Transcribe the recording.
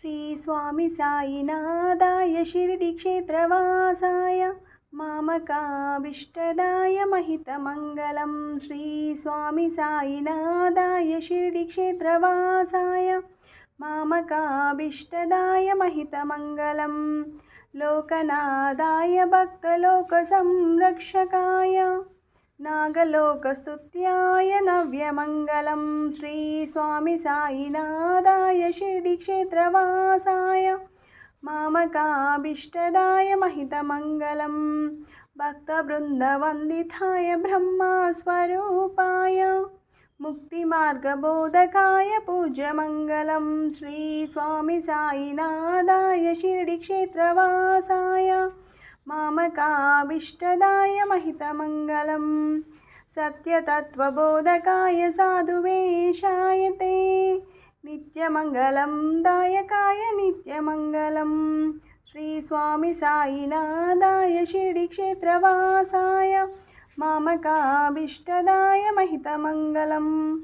श्री स्वामी साईनाथाय शिरडिक्षेत्रवासाय मामकाभीष्टदाय महितमङ्गलं। श्री स्वामी साईनाथाय शिरडिक्षेत्रवासाय मामकाभीष्टदाय महितमङ्गलं। लोकनाथाय भक्तलोकसंरक्षकाय नागलोकस्तुत्याय नव्यमङ्गलं। श्री स्वामी साईनाथाय शिरडिक्षेत्रवासाय मामकाभीष्टदाय महितमङ्गलं। भक्तवृन्दवन्दिताय ब्रह्मस्वरूपाय मुक्तिमार्गबोधकाय पूज्यमङ्गलं। श्री स्वामी साईनाथाय शिरडिक्षेत्रवासाय मामकाभीष्टदाय महितमङ्गलं। सत्यतत्त्वबोधकाय साधुवेशाय ते नित्यमङ्गलं दायकाय नित्यमङ्गलं। श्री स्वामी साईनाथाय शिरडिक्षेत्रवासाय मामकाभीष्टदाय महितमङ्गलम्।